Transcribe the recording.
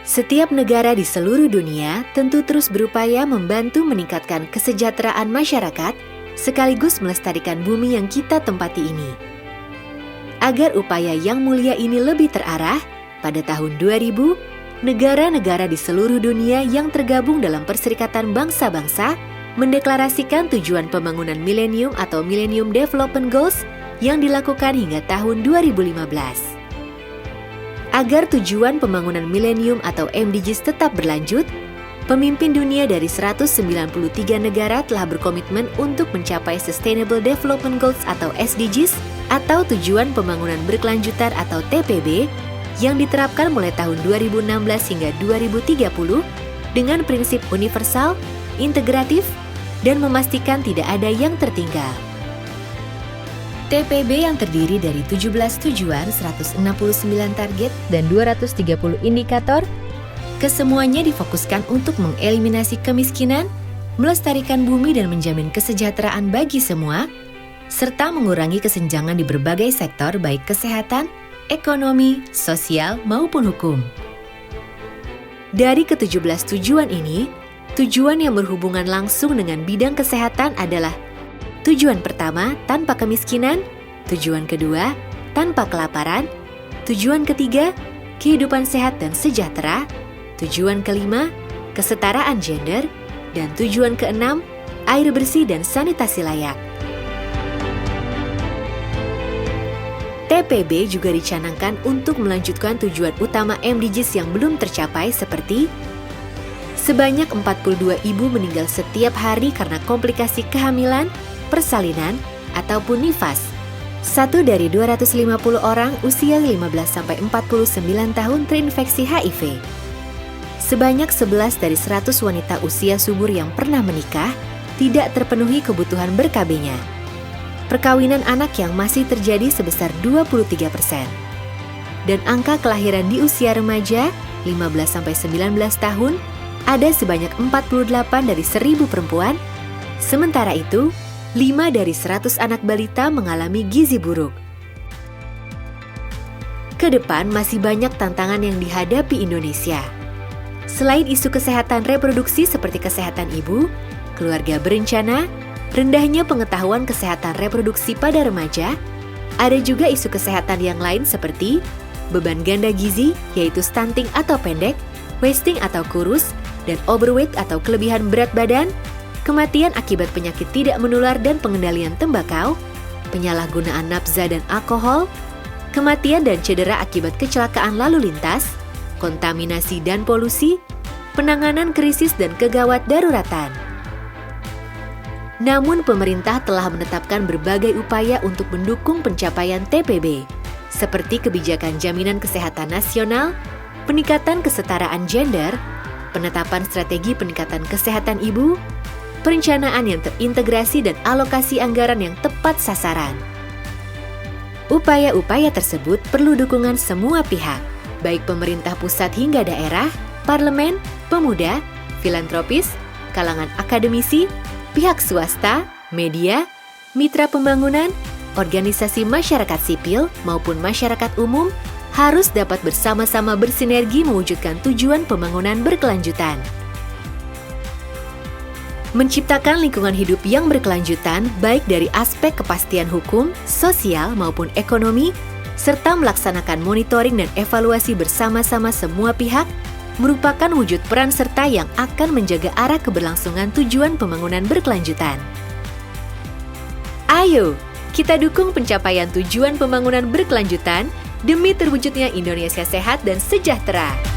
Setiap negara di seluruh dunia tentu terus berupaya membantu meningkatkan kesejahteraan masyarakat sekaligus melestarikan bumi yang kita tempati ini. Agar upaya yang mulia ini lebih terarah, pada tahun 2000, negara-negara di seluruh dunia yang tergabung dalam Perserikatan Bangsa-Bangsa mendeklarasikan tujuan pembangunan milenium atau Millennium Development Goals yang dilakukan hingga tahun 2015. Agar tujuan pembangunan milenium atau MDGs tetap berlanjut, pemimpin dunia dari 193 negara telah berkomitmen untuk mencapai Sustainable Development Goals atau SDGs atau tujuan pembangunan berkelanjutan atau TPB yang diterapkan mulai tahun 2016 hingga 2030 dengan prinsip universal, integratif, dan memastikan tidak ada yang tertinggal. TPB yang terdiri dari 17 tujuan, 169 target, dan 230 indikator, kesemuanya difokuskan untuk mengeliminasi kemiskinan, melestarikan bumi dan menjamin kesejahteraan bagi semua, serta mengurangi kesenjangan di berbagai sektor baik kesehatan, ekonomi, sosial, maupun hukum. Dari ke-17 tujuan ini, tujuan yang berhubungan langsung dengan bidang kesehatan adalah tujuan pertama, tanpa kemiskinan, tujuan kedua, tanpa kelaparan, tujuan ketiga, kehidupan sehat dan sejahtera, tujuan kelima, kesetaraan gender, dan tujuan keenam, air bersih dan sanitasi layak. TPB juga dicanangkan untuk melanjutkan tujuan utama MDGs yang belum tercapai seperti sebanyak 42 ibu meninggal setiap hari karena komplikasi kehamilan, persalinan, ataupun nifas. 1 dari 250 orang usia 15-49 tahun terinfeksi HIV. Sebanyak 11 dari 100 wanita usia subur yang pernah menikah tidak terpenuhi kebutuhan ber-KB-nya. Perkawinan anak yang masih terjadi sebesar 23%. Dan angka kelahiran di usia remaja 15-19 tahun ada sebanyak 48 dari 1.000 perempuan, sementara itu 5 dari 100 anak balita mengalami gizi buruk. Kedepan masih banyak tantangan yang dihadapi Indonesia. Selain isu kesehatan reproduksi seperti kesehatan ibu, keluarga berencana, rendahnya pengetahuan kesehatan reproduksi pada remaja, ada juga isu kesehatan yang lain seperti beban ganda gizi, yaitu stunting atau pendek, wasting atau kurus, dan overweight atau kelebihan berat badan, kematian akibat penyakit tidak menular dan pengendalian tembakau, penyalahgunaan nafza dan alkohol, kematian dan cedera akibat kecelakaan lalu lintas, kontaminasi dan polusi, penanganan krisis dan kegawat daruratan. Namun pemerintah telah menetapkan berbagai upaya untuk mendukung pencapaian TPB, seperti kebijakan jaminan kesehatan nasional, peningkatan kesetaraan gender, penetapan strategi peningkatan kesehatan ibu, perencanaan yang terintegrasi dan alokasi anggaran yang tepat sasaran. Upaya-upaya tersebut perlu dukungan semua pihak, baik pemerintah pusat hingga daerah, parlemen, pemuda, filantropis, kalangan akademisi, pihak swasta, media, mitra pembangunan, organisasi masyarakat sipil maupun masyarakat umum harus dapat bersama-sama bersinergi mewujudkan tujuan pembangunan berkelanjutan. Menciptakan lingkungan hidup yang berkelanjutan baik dari aspek kepastian hukum, sosial maupun ekonomi, serta melaksanakan monitoring dan evaluasi bersama-sama semua pihak merupakan wujud peran serta yang akan menjaga arah keberlangsungan tujuan pembangunan berkelanjutan. Ayo, kita dukung pencapaian tujuan pembangunan berkelanjutan demi terwujudnya Indonesia sehat dan sejahtera.